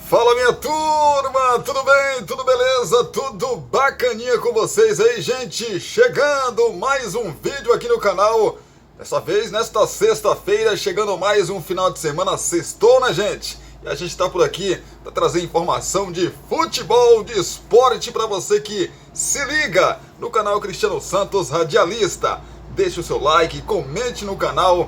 Fala, minha turma, tudo bem? Tudo beleza? Tudo bacaninha com vocês aí, gente? Chegando mais um vídeo aqui no canal. Dessa vez, nesta sexta-feira, chegando mais um final de semana, sextou, né, gente? E a gente tá por aqui para trazer informação de futebol, de esporte para você que se liga no canal Cristiano Santos Radialista. Deixe o seu like, comente no canal.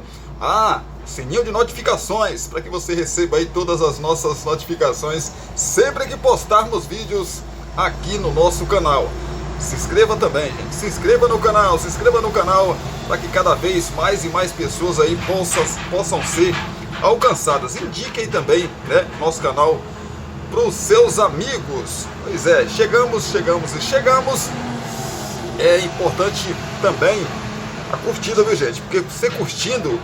Sininho de notificações, para que você receba aí todas as nossas notificações sempre que postarmos vídeos aqui no nosso canal. Se inscreva também, gente, se inscreva no canal, para que cada vez mais e mais pessoas aí possam ser alcançadas. Indique aí também, né, nosso canal para os seus amigos. Pois é, chegamos. É importante também a curtida, viu, gente? Porque você curtindo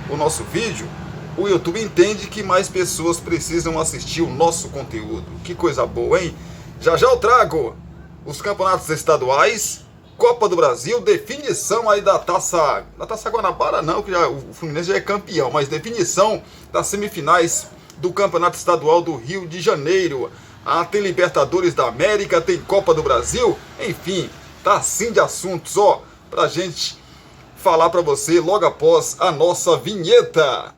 o nosso vídeo, o YouTube entende que mais pessoas precisam assistir o nosso conteúdo. Que coisa boa, hein? Já eu trago os campeonatos estaduais, Copa do Brasil, definição aí da Taça Guanabara, não, que o Fluminense já é campeão, mas definição das semifinais do Campeonato Estadual do Rio de Janeiro. Tem Libertadores da América, tem Copa do Brasil, enfim, tá assim de assuntos, pra gente falar para você logo após a nossa vinheta.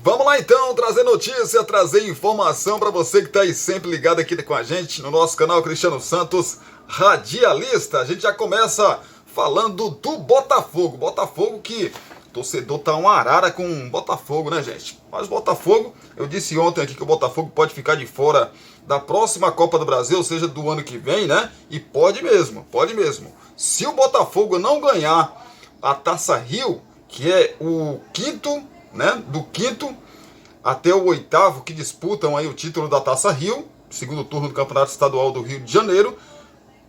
Vamos lá então, trazer notícia, trazer informação para você que está aí sempre ligado aqui com a gente no nosso canal Cristiano Santos Radialista. A gente já começa falando do Botafogo. Botafogo que o torcedor tá uma arara com o Botafogo, né, gente? Mas o Botafogo, eu disse ontem aqui que o Botafogo pode ficar de fora da próxima Copa do Brasil, ou seja, do ano que vem, né? E pode mesmo. Se o Botafogo não ganhar a Taça Rio, que é o quinto, né, do quinto até o oitavo que disputam aí o título da Taça Rio, segundo turno do Campeonato Estadual do Rio de Janeiro.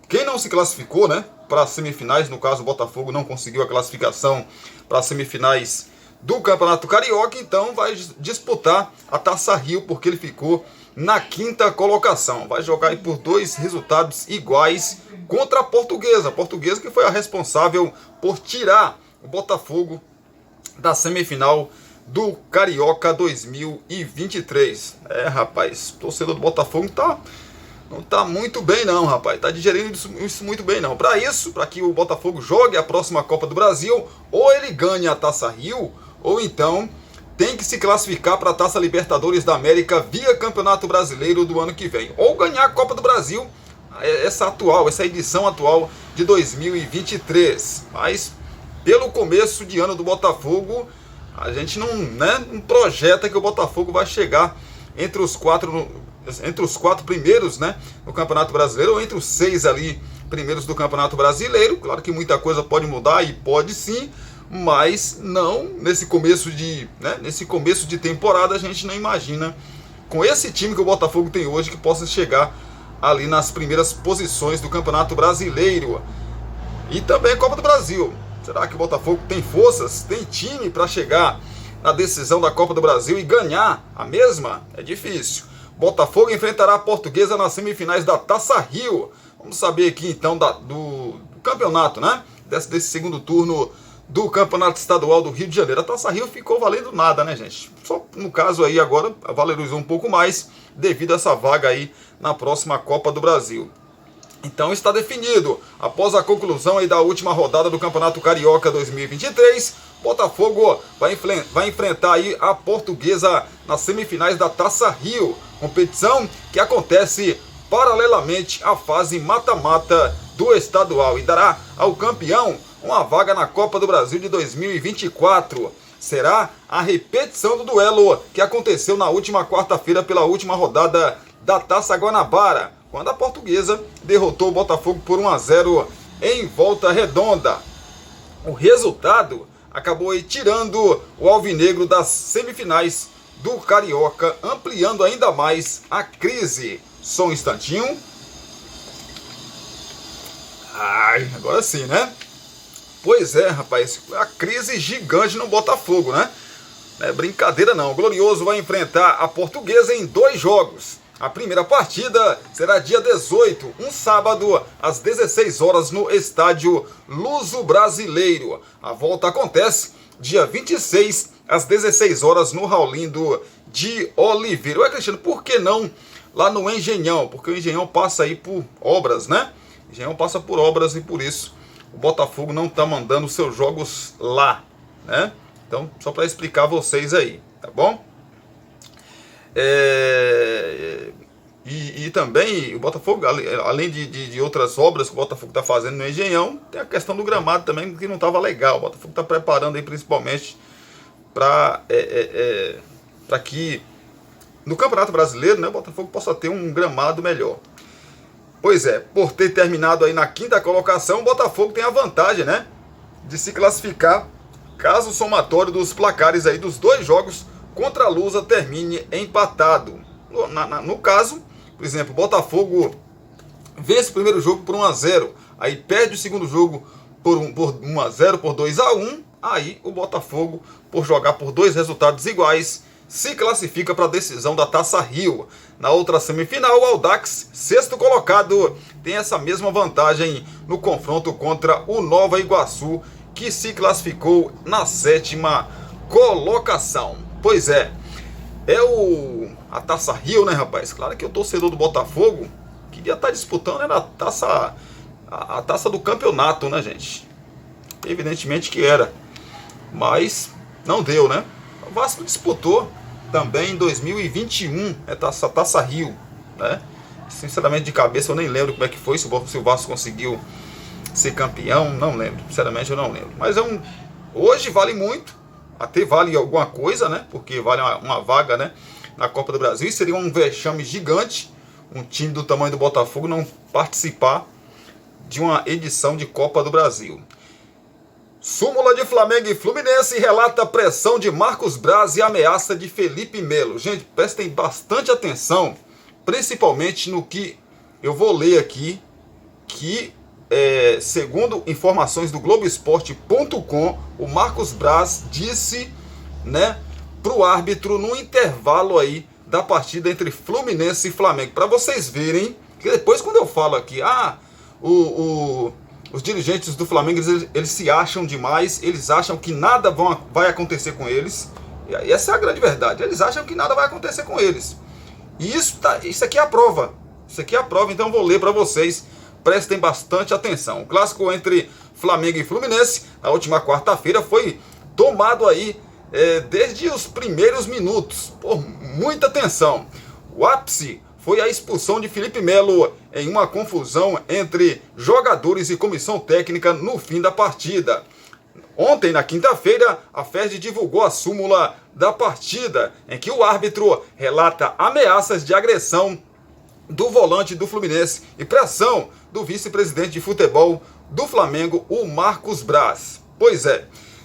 Quem não se classificou, né, para as semifinais, no caso o Botafogo não conseguiu a classificação para as semifinais do Campeonato Carioca, então vai disputar a Taça Rio porque ele ficou na quinta colocação. Vai jogar aí por dois resultados iguais contra a Portuguesa. A Portuguesa que foi a responsável por tirar o Botafogo da semifinal do Carioca 2023. Rapaz, o torcedor do Botafogo não tá muito bem não, rapaz. Tá digerindo isso muito bem não. Para que o Botafogo jogue a próxima Copa do Brasil, ou ele ganhe a Taça Rio, ou então tem que se classificar para a Taça Libertadores da América via Campeonato Brasileiro do ano que vem. Ou ganhar a Copa do Brasil, essa edição atual de 2023. Mas pelo começo de ano do Botafogo, a gente não projeta que o Botafogo vai chegar entre os quatro primeiros, né, no Campeonato Brasileiro, ou entre os 6 ali primeiros do Campeonato Brasileiro. Claro que muita coisa pode mudar, e pode sim, mas não nesse começo de temporada. A gente não imagina, com esse time que o Botafogo tem hoje, que possa chegar ali nas primeiras posições do Campeonato Brasileiro e também Copa do Brasil. Será que o Botafogo tem forças, tem time para chegar na decisão da Copa do Brasil e ganhar a mesma? É difícil. Botafogo enfrentará a Portuguesa nas semifinais da Taça Rio. Vamos saber aqui então do campeonato, né? Desse segundo turno do Campeonato Estadual do Rio de Janeiro. A Taça Rio ficou valendo nada, né, gente? Só no caso aí agora valorizou um pouco mais devido a essa vaga aí na próxima Copa do Brasil. Então está definido, após a conclusão aí da última rodada do Campeonato Carioca 2023, Botafogo vai enfrentar aí a Portuguesa nas semifinais da Taça Rio, competição que acontece paralelamente à fase mata-mata do estadual e dará ao campeão uma vaga na Copa do Brasil de 2024. Será a repetição do duelo que aconteceu na última quarta-feira pela última rodada da Taça Guanabara, quando a Portuguesa derrotou o Botafogo por 1-0 em Volta Redonda. O resultado acabou aí tirando o alvinegro das semifinais do Carioca, ampliando ainda mais a crise Só um instantinho. Ai, agora sim, né? Pois é, rapaz, a crise gigante no Botafogo, né? Não é brincadeira não. O Glorioso vai enfrentar a Portuguesa em 2 jogos. A primeira partida será dia 18, um sábado, às 16 horas no estádio Luso Brasileiro. A volta acontece dia 26, às 16 horas no Raulindo de Oliveira. Ué, Cristiano, por que não lá no Engenhão? Porque o Engenhão passa aí por obras, né? O Engenhão passa por obras e por isso o Botafogo não está mandando seus jogos lá, né? Então, só para explicar a vocês aí, tá bom? E também o Botafogo, além de outras obras que o Botafogo está fazendo no Engenhão, tem a questão do gramado também, que não estava legal. O Botafogo está preparando aí principalmente para que no Campeonato Brasileiro, né, o Botafogo possa ter um gramado melhor. Pois é, por ter terminado aí na 5ª colocação, o Botafogo tem a vantagem, né, de se classificar caso o somatório dos placares aí dos 2 jogos contra a Lusa termine empatado. No caso, por exemplo, o Botafogo vence o primeiro jogo por 1-0, aí perde o segundo jogo por 1-0, por 2-1, aí o Botafogo, por jogar por 2 resultados iguais, se classifica para a decisão da Taça Rio. Na outra semifinal, o Audax, 6º colocado, tem essa mesma vantagem no confronto contra o Nova Iguaçu, que se classificou na 7ª colocação. Pois é, a Taça Rio, né, rapaz? Claro que o torcedor do Botafogo queria estar disputando, era a taça do campeonato, né, gente? Evidentemente que era, mas não deu, né? O Vasco disputou também em 2021 essa Taça Rio, né? Sinceramente, de cabeça eu nem lembro como é que foi, se o Vasco conseguiu ser campeão, não lembro, sinceramente eu não lembro. Mas hoje vale muito, até vale alguma coisa, né? Porque vale uma vaga, né, na Copa do Brasil. E seria um vexame gigante um time do tamanho do Botafogo não participar de uma edição de Copa do Brasil. Súmula de Flamengo e Fluminense relata a pressão de Marcos Braz e ameaça de Felipe Melo. Gente, prestem bastante atenção, principalmente no que eu vou ler aqui, que segundo informações do Globoesporte.com, o Marcos Braz disse, né, para o árbitro no intervalo aí da partida entre Fluminense e Flamengo. Para vocês verem que depois, quando eu falo aqui, os dirigentes do Flamengo, eles se acham demais, eles acham que nada vai acontecer com eles. E essa é a grande verdade. Eles acham que nada vai acontecer com eles. E isso aqui é a prova. Isso aqui é a prova, então eu vou ler para vocês. Prestem bastante atenção. O clássico entre Flamengo e Fluminense, na última quarta-feira, foi tomado aí desde os primeiros minutos, por muita atenção. O ápice foi a expulsão de Felipe Melo em uma confusão entre jogadores e comissão técnica no fim da partida. Ontem, na quinta-feira, a FERJ divulgou a súmula da partida, em que o árbitro relata ameaças de agressão do volante do Fluminense e pressão do vice-presidente de futebol do Flamengo, o Marcos Braz. Pois é,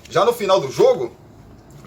já no final do jogo,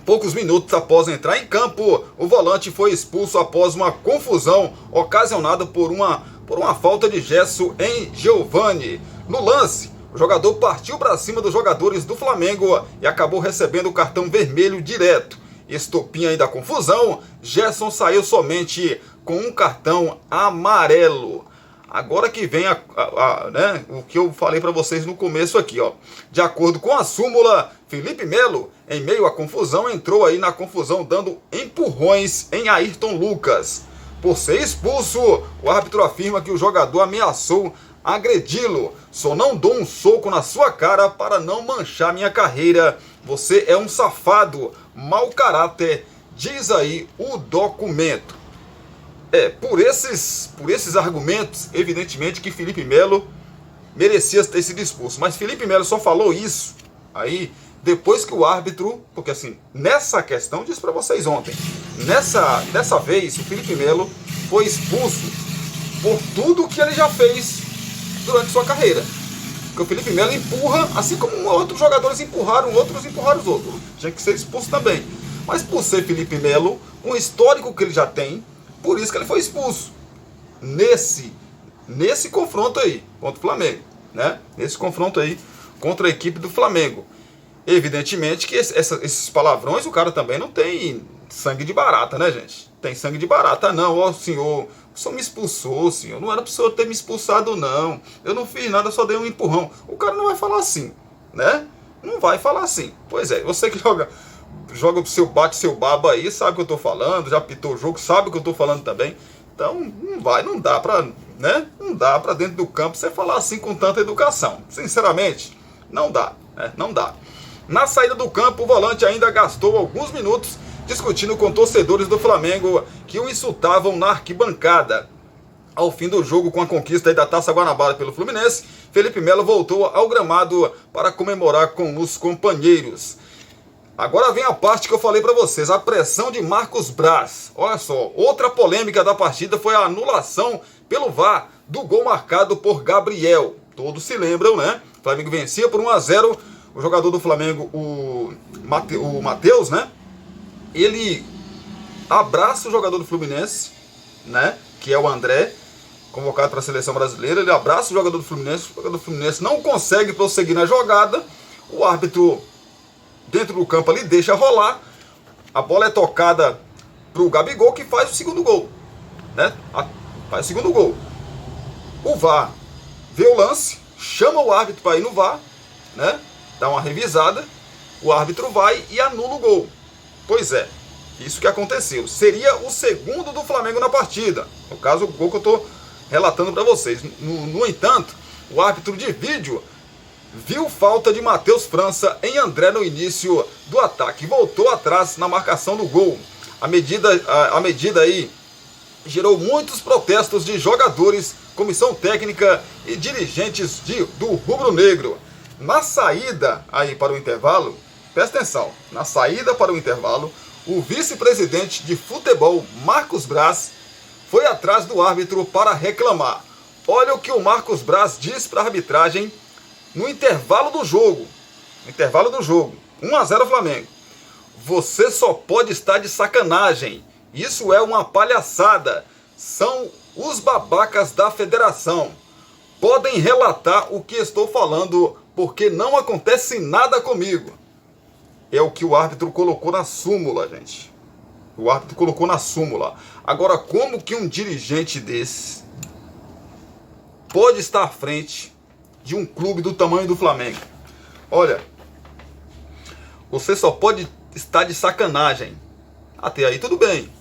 poucos minutos após entrar em campo, o volante foi expulso após uma confusão ocasionada por uma falta de gesso em Giovani. No lance, o jogador partiu para cima dos jogadores do Flamengo e acabou recebendo o cartão vermelho direto. Estopim aí da confusão, Gerson saiu somente com um cartão amarelo. Agora que vem né, o que eu falei para vocês no começo aqui, ó. De acordo com a súmula, Felipe Melo, em meio à confusão, entrou aí na confusão dando empurrões em Ayrton Lucas. Por ser expulso, o árbitro afirma que o jogador ameaçou agredi-lo. Só não dou um soco na sua cara para não manchar minha carreira. Você é um safado, mau caráter, diz aí o documento. Por esses argumentos, evidentemente que Felipe Melo merecia ter sido expulso. Mas Felipe Melo só falou isso aí depois que o árbitro, porque assim, nessa questão, disse para vocês ontem, dessa vez o Felipe Melo foi expulso por tudo que ele já fez durante sua carreira. Porque o Felipe Melo empurra, assim como outros jogadores empurraram os outros. Tinha que ser expulso também. Mas por ser Felipe Melo, um histórico que ele já tem, por isso que ele foi expulso. nesse confronto aí contra o Flamengo, né? Nesse confronto aí contra a equipe do Flamengo. Evidentemente que esses palavrões o cara também não tem sangue de barata, né, gente? Tem sangue de barata, não. Ó, senhor, o senhor me expulsou, senhor. Não era pro senhor ter me expulsado, não. Eu não fiz nada, só dei um empurrão. O cara não vai falar assim, né? Não vai falar assim. Pois é, você que joga pro seu bate, seu baba aí, sabe o que eu tô falando, já pitou o jogo, sabe o que eu tô falando também. Então, não dá pra, né? Não dá pra dentro do campo você falar assim com tanta educação. Sinceramente, não dá, né? Não dá. Na saída do campo, o volante ainda gastou alguns minutos discutindo com torcedores do Flamengo que o insultavam na arquibancada. Ao fim do jogo, com a conquista da Taça Guanabara pelo Fluminense, Felipe Melo voltou ao gramado para comemorar com os companheiros. Agora vem a parte que eu falei para vocês, a pressão de Marcos Braz. Olha só, outra polêmica da partida foi a anulação pelo VAR do gol marcado por Gabriel. Todos se lembram, né? O Flamengo vencia por 1-0. O jogador do Flamengo, o Matheus, né? Ele abraça o jogador do Fluminense, né? Que é o André, convocado para a seleção brasileira. Ele abraça o jogador do Fluminense. O jogador do Fluminense não consegue prosseguir na jogada. O árbitro, dentro do campo ali, deixa rolar. A bola é tocada para o Gabigol, que faz o segundo gol, né? Faz o segundo gol. O VAR vê o lance, chama o árbitro para ir no VAR, né? Dá uma revisada, o árbitro vai e anula o gol. Pois é, isso que aconteceu. Seria o segundo do Flamengo na partida. No caso, o gol que eu estou relatando para vocês. No entanto, o árbitro de vídeo viu falta de Matheus França em André no início do ataque. Voltou atrás na marcação do gol. A medida aí gerou muitos protestos de jogadores, comissão técnica e dirigentes do rubro-negro. Na saída aí para o intervalo, presta atenção, na saída para o intervalo, o vice-presidente de futebol, Marcos Braz, foi atrás do árbitro para reclamar. Olha o que o Marcos Braz diz para a arbitragem no intervalo do jogo. 1-0 Flamengo. Você só pode estar de sacanagem. Isso é uma palhaçada. São os babacas da federação. Podem relatar o que estou falando, porque não acontece nada comigo. É o que o árbitro colocou na súmula, gente. O árbitro colocou na súmula. Agora, como que um dirigente desse pode estar à frente de um clube do tamanho do Flamengo? Olha, você só pode estar de sacanagem. Até aí tudo bem.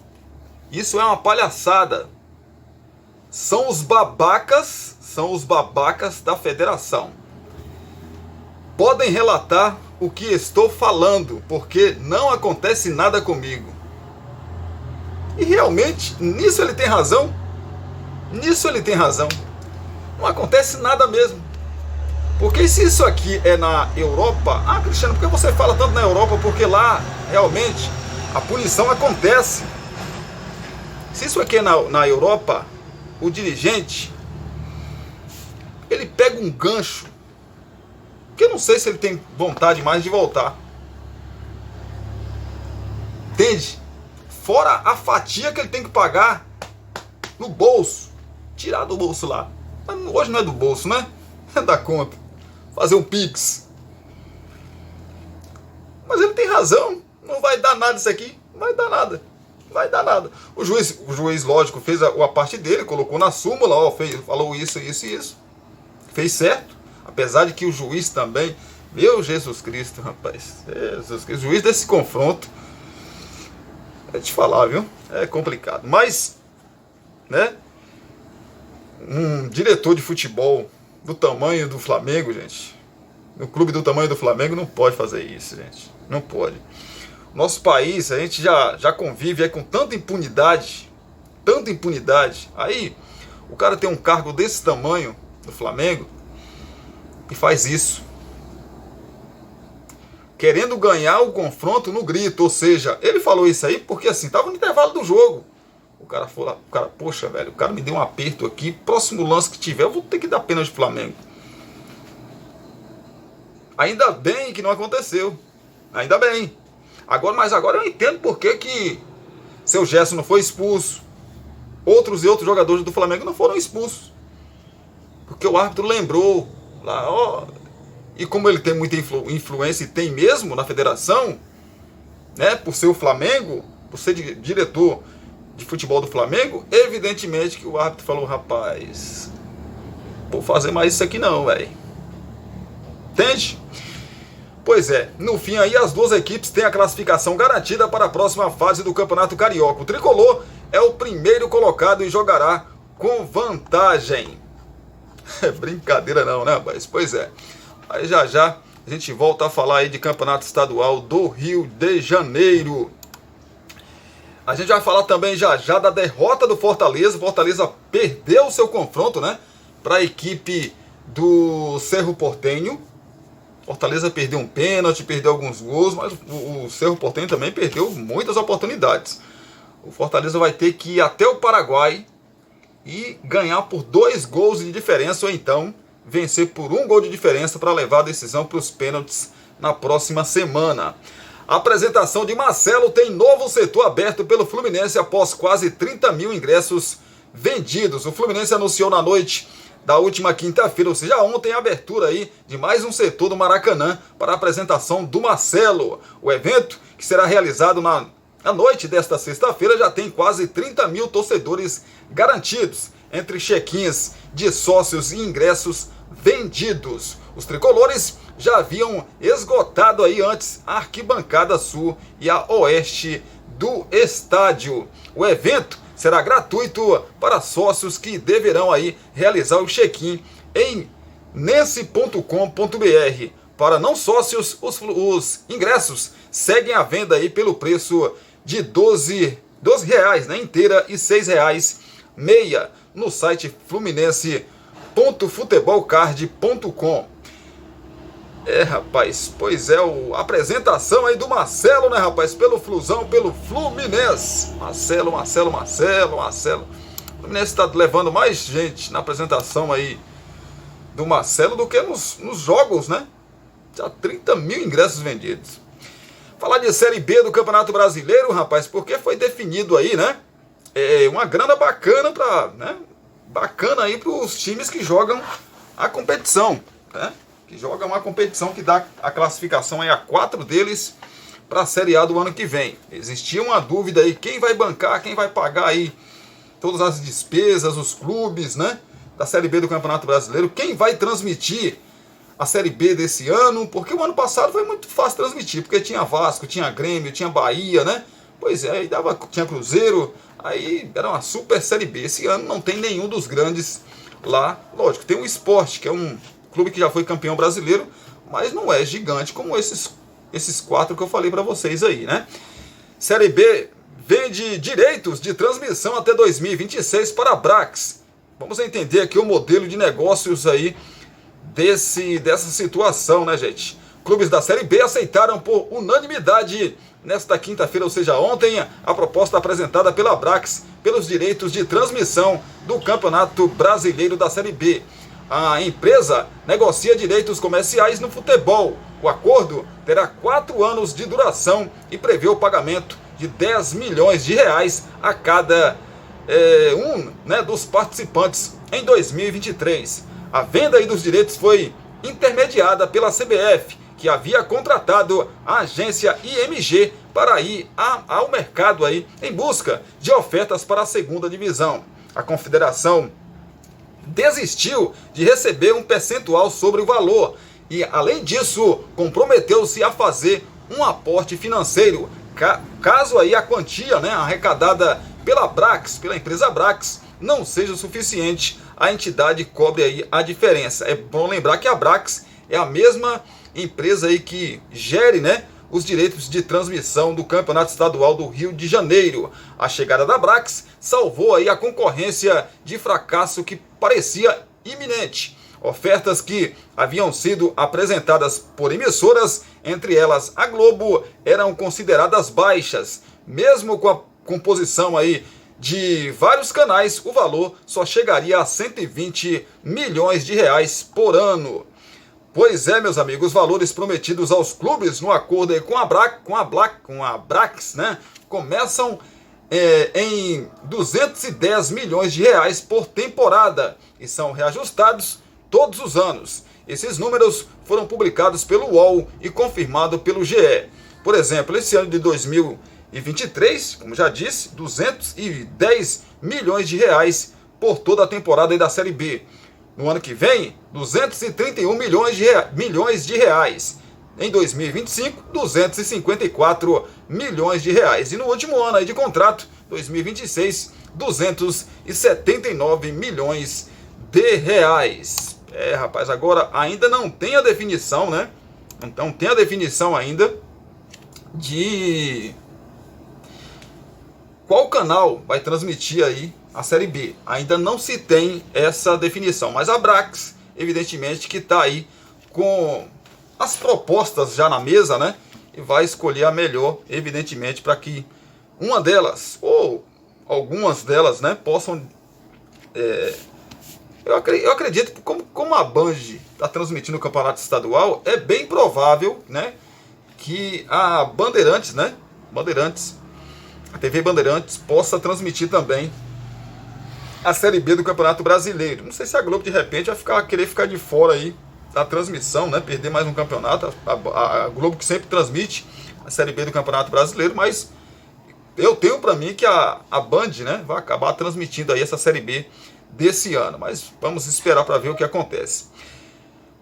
Isso é uma palhaçada. São os babacas da federação. Podem relatar o que estou falando, porque não acontece nada comigo. E realmente, nisso ele tem razão. Não acontece nada mesmo. Porque se isso aqui é na Europa... Ah, Cristiano, por que você fala tanto na Europa? Porque lá, realmente, a punição acontece. Se isso aqui é na Europa, o dirigente, ele pega um gancho, que eu não sei se ele tem vontade mais de voltar. Entende? Fora a fatia que ele tem que pagar no bolso. Tirar do bolso lá. Mas hoje não é do bolso, né? É da conta. Fazer um pix. Mas ele tem razão. Não vai dar nada isso aqui. Não vai dar nada. O juiz, lógico, fez a parte dele, colocou na súmula, ó, falou isso. Fez certo. Apesar de que o juiz também, meu Jesus Cristo, rapaz, o juiz desse confronto, é te falar, viu? É complicado. Mas, né, um diretor de futebol do tamanho do Flamengo, gente, no clube do tamanho do Flamengo, não pode fazer isso, gente. Não pode. Nosso país, a gente já convive com tanta impunidade. Aí, o cara tem um cargo desse tamanho no Flamengo e faz isso. Querendo ganhar o confronto no grito. Ou seja, ele falou isso aí porque assim, estava no intervalo do jogo. O cara, poxa, velho, o cara me deu um aperto aqui. Próximo lance que tiver, eu vou ter que dar pênalti de Flamengo. Ainda bem que não aconteceu. Ainda bem. Mas agora eu entendo por que seu Gerson não foi expulso. outros jogadores do Flamengo não foram expulsos. Porque o árbitro lembrou lá, ó, e como ele tem muita influência e tem mesmo na federação, né, por ser o Flamengo, por ser diretor de futebol do Flamengo, evidentemente que o árbitro falou, rapaz, vou fazer mais isso aqui não, velho. Entende? Pois é, no fim aí as duas equipes têm a classificação garantida para a próxima fase do Campeonato Carioca. O Tricolor é o primeiro colocado e jogará com vantagem. É brincadeira não, né, rapaz? Pois é. Aí já a gente volta a falar aí de Campeonato Estadual do Rio de Janeiro. A gente vai falar também já da derrota do Fortaleza. O Fortaleza perdeu o seu confronto, né, para a equipe do Cerro Porteño. Fortaleza perdeu um pênalti, perdeu alguns gols, mas o Cerro Porteño também perdeu muitas oportunidades. O Fortaleza vai ter que ir até o Paraguai e ganhar por 2 gols de diferença, ou então vencer por 1 gol de diferença para levar a decisão para os pênaltis na próxima semana. A apresentação de Marcelo tem novo setor aberto pelo Fluminense após quase 30 mil ingressos vendidos. O Fluminense anunciou na noite da última quinta-feira, ou seja, ontem, a abertura aí de mais um setor do Maracanã para a apresentação do Marcelo. O evento, que será realizado na noite desta sexta-feira, já tem quase 30 mil torcedores garantidos, entre check-ins de sócios e ingressos vendidos. Os tricolores já haviam esgotado aí antes a arquibancada sul e a oeste do estádio. O evento será gratuito para sócios que deverão aí realizar o check-in em nesse.com.br. Para não sócios, os ingressos seguem à venda aí pelo preço de R$ 12 né, inteira, e R$ 6 meia no site fluminense.futebolcard.com. É, rapaz, pois é, a apresentação aí do Marcelo, né, rapaz, pelo Flusão, pelo Fluminense. Marcelo. O Fluminense está levando mais gente na apresentação aí do Marcelo do que nos jogos, né? Já 30 mil ingressos vendidos. Falar de Série B do Campeonato Brasileiro, rapaz, porque foi definido aí, né? Uma grana bacana bacana aí para os times que jogam a competição, né? Que jogam uma competição que dá a classificação aí a 4 deles para a Série A do ano que vem. Existia uma dúvida aí, quem vai bancar, quem vai pagar aí todas as despesas, os clubes, né, da Série B do Campeonato Brasileiro, quem vai transmitir a Série B desse ano, porque o ano passado foi muito fácil transmitir, porque tinha Vasco, tinha Grêmio, tinha Bahia, né, pois é, aí tinha Cruzeiro, aí era uma super Série B. Esse ano não tem nenhum dos grandes lá, lógico, tem o Sport, que é um clube que já foi campeão brasileiro, mas não é gigante como esses 4 que eu falei para vocês aí, né? Série B vende direitos de transmissão até 2026 para a Brax. Vamos entender aqui o modelo de negócios aí dessa situação, né, gente? Clubes da Série B aceitaram por unanimidade nesta quinta-feira, ou seja, ontem, a proposta apresentada pela Brax pelos direitos de transmissão do Campeonato Brasileiro da Série B. A empresa negocia direitos comerciais no futebol. O acordo terá 4 anos de duração e prevê o pagamento de R$10 milhões a cada dos participantes em 2023. A venda aí dos direitos foi intermediada pela CBF, que havia contratado a agência IMG para ir ao mercado aí em busca de ofertas para a segunda divisão. A confederação desistiu de receber um percentual sobre o valor e, além disso, comprometeu-se a fazer um aporte financeiro, caso aí a quantia, né, arrecadada pela empresa Brax, não seja o suficiente, a entidade cobre aí a diferença. É bom lembrar que a Brax é a mesma empresa aí que gere, né, os direitos de transmissão do Campeonato Estadual do Rio de Janeiro. A chegada da Brax salvou aí a concorrência de fracasso que parecia iminente. Ofertas que haviam sido apresentadas por emissoras, entre elas a Globo, eram consideradas baixas. Mesmo com a composição aí de vários canais, o valor só chegaria a R$120 milhões por ano. Pois é, meus amigos, os valores prometidos aos clubes no acordo aí com a Brax, né, começam em 210 milhões de reais por temporada e são reajustados todos os anos. Esses números foram publicados pelo UOL e confirmados pelo GE. Por exemplo, esse ano de 2023, como já disse, 210 milhões de reais por toda a temporada aí da Série B. No ano que vem, 231 milhões de reais. Em 2025, 254 milhões de reais. E no último ano aí de contrato, 2026, 279 milhões de reais. Rapaz, agora ainda não tem a definição, né? Então tem a definição ainda de qual canal vai transmitir aí a Série B. Ainda não se tem essa definição, mas a Abrax, evidentemente, que está aí com as propostas já na mesa, né? E vai escolher a melhor, evidentemente, para que uma delas, ou algumas delas, né, possam... Eu acredito que como a Band está transmitindo o campeonato estadual, é bem provável, né, que a Bandeirantes, né, a TV Bandeirantes possa transmitir também a Série B do Campeonato Brasileiro. Não sei se a Globo de repente vai querer ficar de fora aí da transmissão, né, perder mais um campeonato. A Globo que sempre transmite a Série B do Campeonato Brasileiro, mas eu tenho para mim que a Band, né, vai acabar transmitindo aí essa Série B desse ano, mas vamos esperar para ver o que acontece.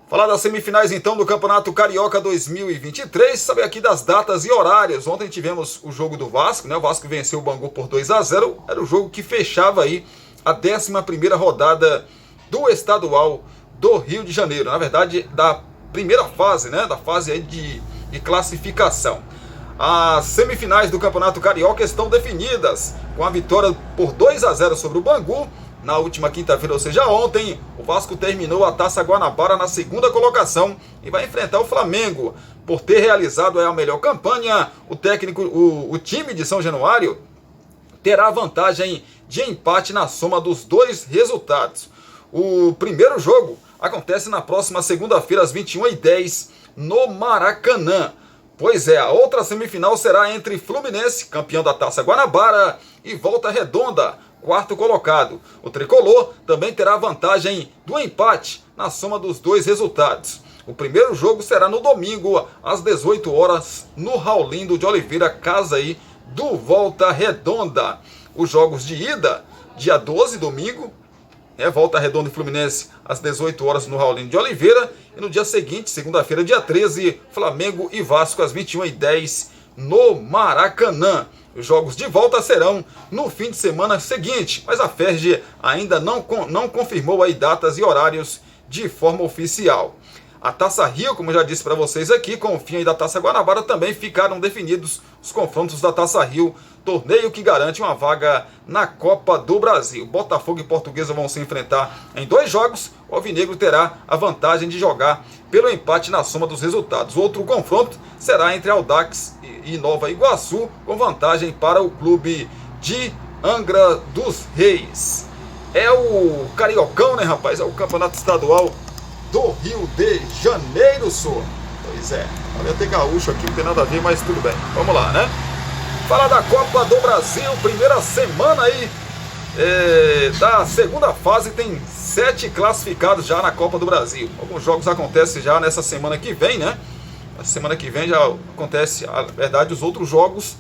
Falar das semifinais então do Campeonato Carioca 2023, saber aqui das datas e horários. Ontem tivemos o jogo do Vasco, né? O Vasco venceu o Bangu por 2-0, era o jogo que fechava aí a 11ª rodada do estadual do Rio de Janeiro, na verdade da primeira fase, né? Da fase aí de classificação. As semifinais do Campeonato Carioca estão definidas com a vitória por 2-0 sobre o Bangu. Na última quinta-feira, ou seja, ontem, o Vasco terminou a Taça Guanabara na segunda colocação e vai enfrentar o Flamengo. Por ter realizado a melhor campanha, o time de São Januário terá vantagem de empate na soma dos dois resultados. O primeiro jogo acontece na próxima segunda-feira, às 21h10, no Maracanã. Pois é, a outra semifinal será entre Fluminense, campeão da Taça Guanabara, e Volta Redonda, quarto colocado. O tricolor também terá vantagem do empate na soma dos dois resultados. O primeiro jogo será no domingo, às 18 horas, no Raulindo de Oliveira, casa aí do Volta Redonda. Os jogos de ida, dia 12, domingo, Volta Redonda e Fluminense, às 18 horas no Raulindo de Oliveira. E no dia seguinte, segunda-feira, dia 13, Flamengo e Vasco, às 21h10, no Maracanã. Os jogos de volta serão no fim de semana seguinte, mas a FERJ ainda não confirmou aí datas e horários de forma oficial. A Taça Rio, como já disse para vocês aqui, com o fim aí da Taça Guanabara, também ficaram definidos os confrontos da Taça Rio, torneio que garante uma vaga na Copa do Brasil. Botafogo e Portuguesa vão se enfrentar em 2 jogos. O Alvinegro terá a vantagem de jogar pelo empate na soma dos resultados. Outro confronto será entre Audax e Nova Iguaçu, com vantagem para o clube de Angra dos Reis. É o Cariocão, né, rapaz? É o campeonato estadual do Rio de Janeiro, só. Pois é, olha, ter gaúcho aqui, não tem nada a ver, mas tudo bem. Vamos lá, né? Falar da Copa do Brasil, primeira semana aí da segunda fase, tem 7 classificados já na Copa do Brasil. Alguns jogos acontecem já nessa semana que vem, né? Na semana que vem já acontece, na verdade, os outros jogos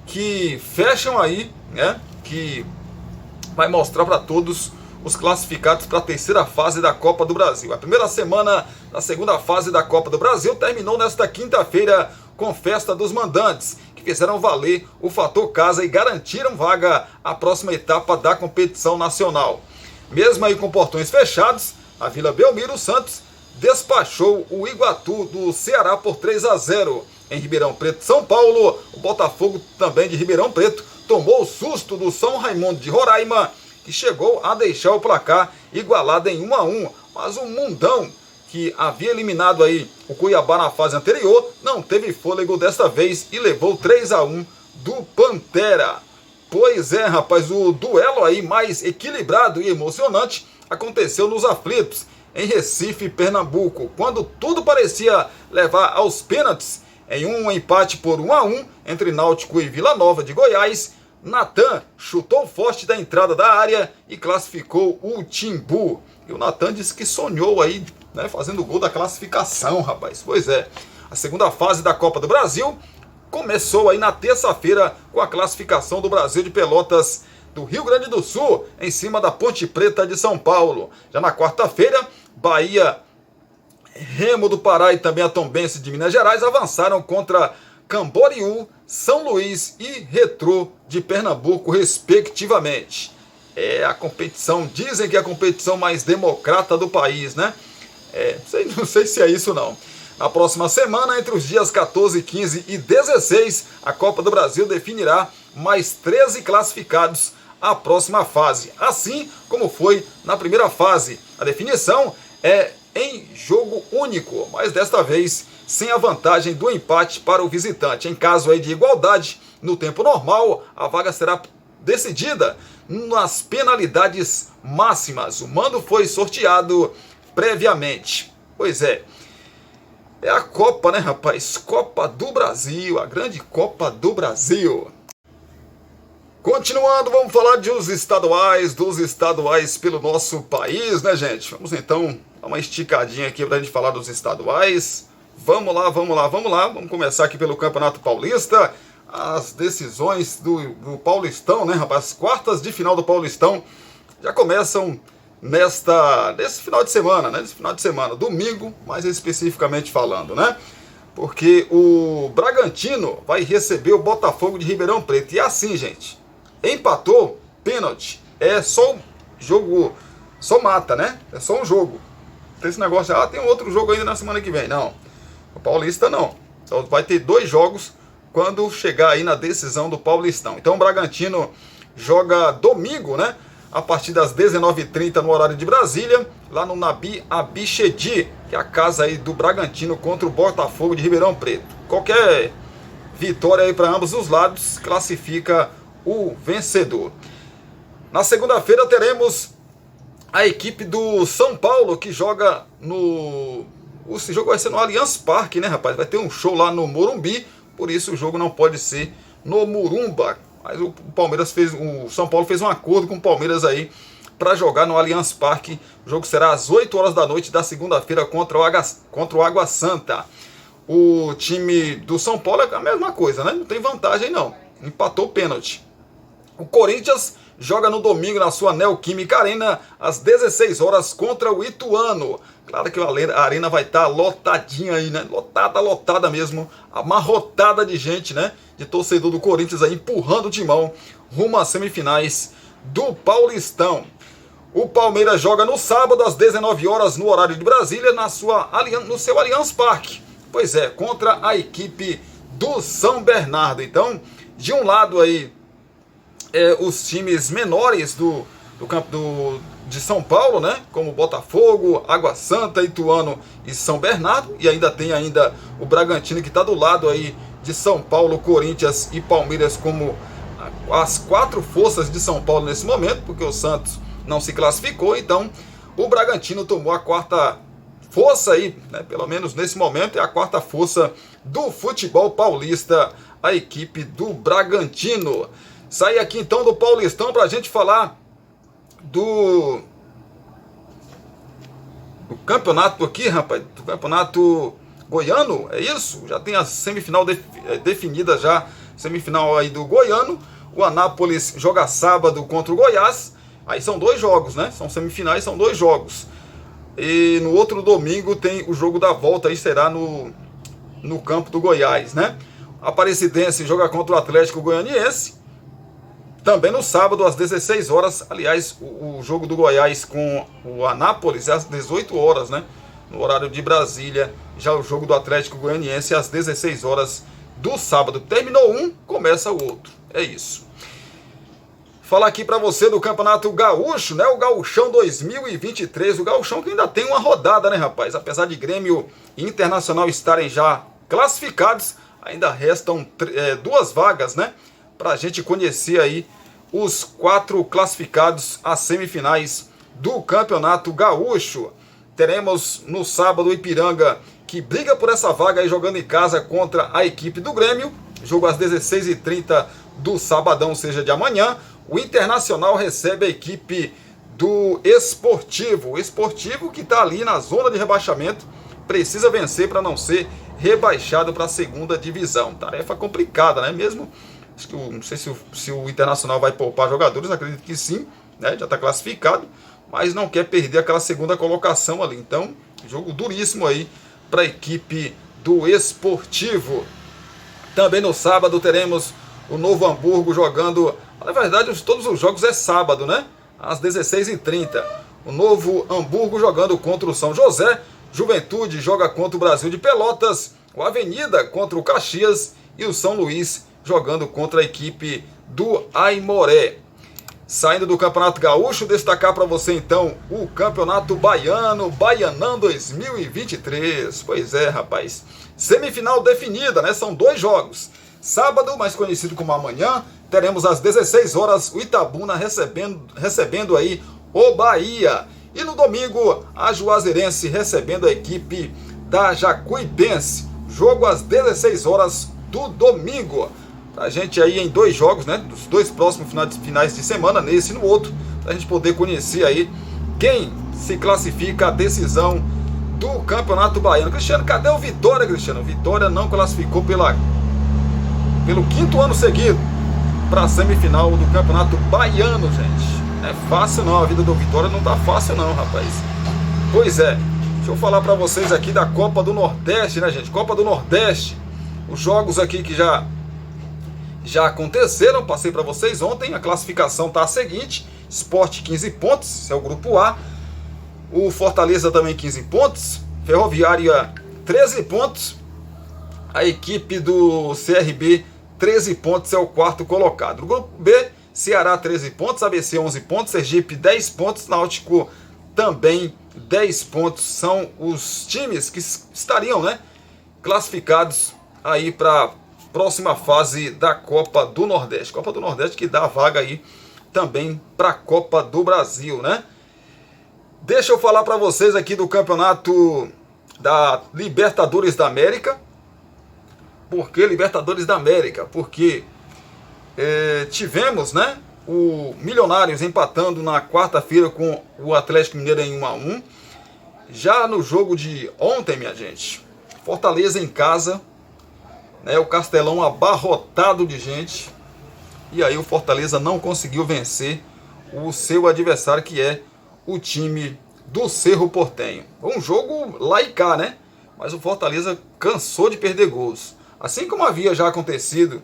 que fecham aí, né? Que vai mostrar para todos os classificados para a terceira fase da Copa do Brasil. A primeira semana da segunda fase da Copa do Brasil terminou nesta quinta-feira com festa dos mandantes, que fizeram valer o fator casa e garantiram vaga à próxima etapa da competição nacional. Mesmo aí com portões fechados, a Vila Belmiro Santos despachou o Iguatu do Ceará por 3-0. Em Ribeirão Preto, São Paulo, o Botafogo, também de Ribeirão Preto, tomou o susto do São Raimundo de Roraima, que chegou a deixar o placar igualado em 1-1, mas o Mundão, que havia eliminado aí o Cuiabá na fase anterior, não teve fôlego desta vez e levou 3-1 do Pantera. Pois é, rapaz, o duelo aí mais equilibrado e emocionante aconteceu nos aflitos, em Recife, Pernambuco, quando tudo parecia levar aos pênaltis. Em um empate por 1-1 entre Náutico e Vila Nova de Goiás, Natan chutou forte da entrada da área e classificou o Timbu. E o Natan disse que sonhou aí, né, fazendo o gol da classificação, rapaz. Pois é, a segunda fase da Copa do Brasil começou aí na terça-feira com a classificação do Brasil de Pelotas do Rio Grande do Sul em cima da Ponte Preta de São Paulo. Já na quarta-feira, Bahia, Remo do Pará e também a Tombense de Minas Gerais avançaram contra Camboriú, São Luís e Retrô de Pernambuco, respectivamente. É a competição, dizem que é a competição mais democrata do país, né? Não sei se é isso não. Na próxima semana, entre os dias 14, 15 e 16, a Copa do Brasil definirá mais 13 classificados à próxima fase, assim como foi na primeira fase. A definição é em jogo único, mas desta vez sem a vantagem do empate para o visitante. Em caso aí de igualdade, no tempo normal, a vaga será decidida nas penalidades máximas. O mando foi sorteado previamente. Pois é a Copa, né, rapaz? Copa do Brasil, a grande Copa do Brasil. Continuando, vamos falar dos estaduais pelo nosso país, né, gente? Vamos então dar uma esticadinha aqui pra gente falar dos estaduais. Vamos lá. Vamos começar aqui pelo Campeonato Paulista. As decisões do Paulistão, né, rapaz? As quartas de final do Paulistão já começam nesse final de semana, né? Nesse final de semana, domingo, mais especificamente falando, né? Porque o Bragantino vai receber o Botafogo de Ribeirão Preto. E assim, gente, empatou, pênalti. É só um jogo, só mata, né? É só um jogo. Tem esse negócio, tem um outro jogo ainda na semana que vem. Não, o Paulista não. Então vai ter 2 jogos quando chegar aí na decisão do Paulistão. Então o Bragantino joga domingo, né? A partir das 19h30 no horário de Brasília, lá no Nabi Abichedi, que é a casa aí do Bragantino contra o Botafogo de Ribeirão Preto. Qualquer vitória aí para ambos os lados classifica o vencedor. Na segunda-feira teremos a equipe do São Paulo que joga no... Esse jogo vai ser no Allianz Parque, né, rapaz? Vai ter um show lá no Morumbi, por isso o jogo não pode ser no Morumba. Mas o São Paulo fez um acordo com o Palmeiras aí para jogar no Allianz Parque. O jogo será às 8 horas da noite da segunda-feira contra o Água Santa. O time do São Paulo é a mesma coisa, né? Não tem vantagem não. Empatou o pênalti. O Corinthians joga no domingo na sua Neoquímica Arena às 16 horas contra o Ituano. Claro que a arena vai estar lotadinha aí, né? Lotada mesmo. Amarrotada de gente, né? De torcedor do Corinthians aí empurrando o timão rumo às semifinais do Paulistão. O Palmeiras joga no sábado às 19 horas no horário de Brasília no seu Allianz Parque. Pois é, contra a equipe do São Bernardo. Então, de um lado aí os times menores de São Paulo, né? Como Botafogo, Água Santa, Ituano e São Bernardo. E ainda tem o Bragantino que está do lado aí de São Paulo, Corinthians e Palmeiras como as 4 forças de São Paulo nesse momento, porque o Santos não se classificou. Então o Bragantino tomou a 4ª força aí, né? Pelo menos nesse momento é a 4ª força do futebol paulista, a equipe do Bragantino. Saí aqui então do Paulistão para a gente falar do campeonato aqui, rapaz, do campeonato goiano, é isso? Já tem a semifinal definida já, semifinal aí do goiano. O Anápolis joga sábado contra o Goiás. Aí são 2 jogos, né? São semifinais, são 2 jogos. E no outro domingo tem o jogo da volta, aí será no campo do Goiás, né? A Aparecidense joga contra o Atlético Goianiense. Também no sábado, às 16 horas. Aliás, o jogo do Goiás com o Anápolis é às 18 horas, né? No horário de Brasília. Já o jogo do Atlético Goianiense às 16 horas do sábado. Terminou um, começa o outro. É isso. Falar aqui para você do Campeonato Gaúcho, né? O Gaúchão 2023. O Gaúchão que ainda tem uma rodada, né, rapaz? Apesar de Grêmio e Internacional estarem já classificados, ainda restam 2 vagas, né? Para a gente conhecer aí os 4 classificados às semifinais do Campeonato Gaúcho. Teremos no sábado o Ipiranga, que briga por essa vaga aí jogando em casa contra a equipe do Grêmio. Jogo às 16h30 do sabadão, ou seja, de amanhã, o Internacional recebe a equipe do Esportivo. O Esportivo que está ali na zona de rebaixamento, precisa vencer para não ser rebaixado para a segunda divisão. Tarefa complicada, né? Mesmo, acho que não sei se o Internacional vai poupar jogadores, acredito que sim, né? Já está classificado, mas não quer perder aquela segunda colocação ali. Então, jogo duríssimo aí para a equipe do Esportivo. Também no sábado teremos o Novo Hamburgo jogando, na verdade todos os jogos é sábado, né? Às 16h30. O Novo Hamburgo jogando contra o São José, Juventude joga contra o Brasil de Pelotas, o Avenida contra o Caxias e o São Luís jogando contra a equipe do Aimoré. Saindo do Campeonato Gaúcho, destacar para você então o Campeonato Baiano, Baianão 2023. Pois é, rapaz. Semifinal definida, né? São 2 jogos. Sábado, mais conhecido como amanhã, teremos às 16 horas o Itabuna recebendo aí o Bahia. E no domingo, a Juazeirense recebendo a equipe da Jacuipense. Jogo às 16 horas do domingo. A gente aí em 2 jogos, né? Dos 2 próximos finais de semana, nesse e no outro, para a gente poder conhecer aí quem se classifica a decisão do Campeonato Baiano. Cristiano, cadê o Vitória, Cristiano? Vitória não classificou pelo 5º ano seguido para a semifinal do Campeonato Baiano, gente. Não é fácil não, a vida do Vitória não tá fácil não, rapaz. Pois é, deixa eu falar para vocês aqui da Copa do Nordeste, né, gente? Copa do Nordeste, os jogos aqui que já aconteceram, passei para vocês ontem. A classificação tá a seguinte: Sport 15 pontos, esse é o grupo A. O Fortaleza também 15 pontos, Ferroviária 13 pontos, a equipe do CRB 13 pontos, é o 4º colocado. No grupo B, Ceará 13 pontos, ABC 11 pontos, Sergipe 10 pontos, Náutico também 10 pontos. São os times que estariam, né, classificados aí para próxima fase da Copa do Nordeste. Copa do Nordeste que dá a vaga aí também para a Copa do Brasil, né? Deixa eu falar para vocês aqui do campeonato da Libertadores da América. Por que Libertadores da América? Porque tivemos, né, o Milionários empatando na quarta-feira com o Atlético Mineiro em 1-1. Já no jogo de ontem, minha gente, Fortaleza em casa, né, o Castelão abarrotado de gente, e aí o Fortaleza não conseguiu vencer o seu adversário, que é o time do Cerro Porteño. Um jogo lá e cá, né? Mas o Fortaleza cansou de perder gols. Assim como havia já acontecido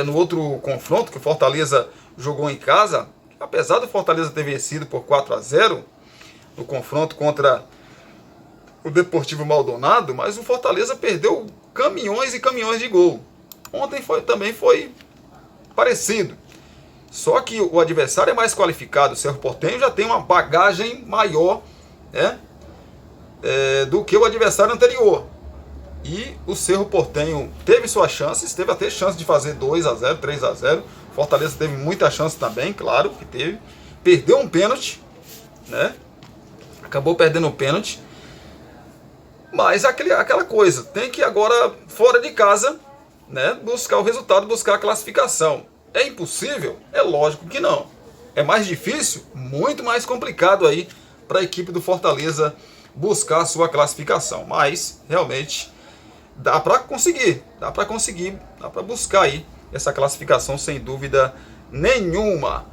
no outro confronto, que o Fortaleza jogou em casa, apesar do Fortaleza ter vencido por 4-0 no confronto contra o Deportivo Maldonado, mas o Fortaleza perdeu caminhões e caminhões de gol. Ontem também foi parecido. Só que o adversário é mais qualificado. O Cerro Porteño já tem uma bagagem maior, né, do que o adversário anterior. E o Cerro Porteño teve suas chances, teve até chance de fazer 2-0, 3-0. Fortaleza teve muita chance também, claro que teve. Perdeu um pênalti, né? Acabou perdendo um pênalti. Mas aquela coisa, tem que agora, fora de casa, né, buscar o resultado, buscar a classificação. É impossível? É lógico que não. É mais difícil? Muito mais complicado aí para a equipe do Fortaleza buscar a sua classificação. Mas, realmente, dá para conseguir, dá para buscar aí essa classificação sem dúvida nenhuma.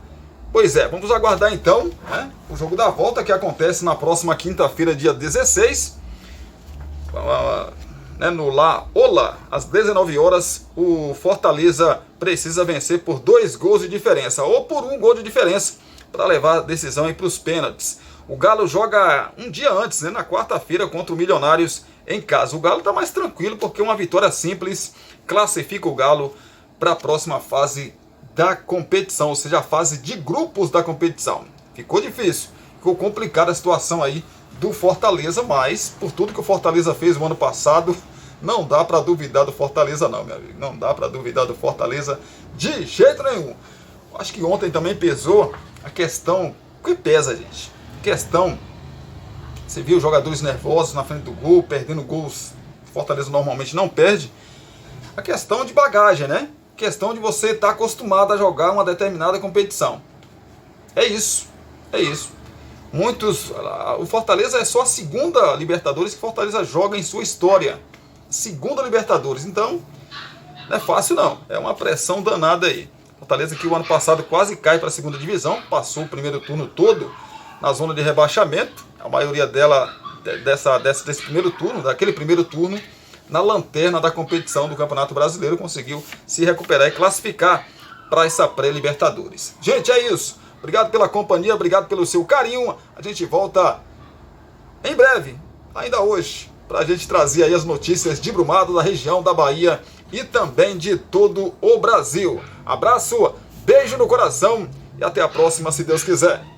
Pois é, vamos aguardar então, né, o jogo da volta, que acontece na próxima quinta-feira, dia 16, no La Ola, às 19 horas, o Fortaleza precisa vencer por 2 gols de diferença, ou por 1 gol de diferença, para levar a decisão para os pênaltis. O Galo joga um dia antes, né, na quarta-feira, contra o Milionários em casa. O Galo está mais tranquilo, porque uma vitória simples classifica o Galo para a próxima fase da competição, ou seja, a fase de grupos da competição. Ficou difícil, ficou complicada a situação aí do Fortaleza, mas por tudo que o Fortaleza fez no ano passado, não dá para duvidar do Fortaleza não, meu amigo. Não dá para duvidar do Fortaleza de jeito nenhum. Acho que ontem também pesou a questão, que pesa, gente, questão, você viu jogadores nervosos na frente do gol, perdendo gols. Fortaleza normalmente não perde. A questão de bagagem, né? questão de você estar acostumado a jogar uma determinada competição. É isso, é isso. O Fortaleza é só a segunda Libertadores que o Fortaleza joga em sua história. Segunda Libertadores, então não é fácil não, é uma pressão danada aí. Fortaleza que o ano passado quase cai para a segunda divisão, passou o primeiro turno todo na zona de rebaixamento, a maioria dela desse primeiro turno, daquele primeiro turno, na lanterna da competição do Campeonato Brasileiro, conseguiu se recuperar e classificar para essa pré-Libertadores. Gente, é isso. Obrigado pela companhia, obrigado pelo seu carinho. A gente volta em breve, ainda hoje, para a gente trazer aí as notícias de Brumado, da região da Bahia e também de todo o Brasil. Abraço, beijo no coração e até a próxima, se Deus quiser.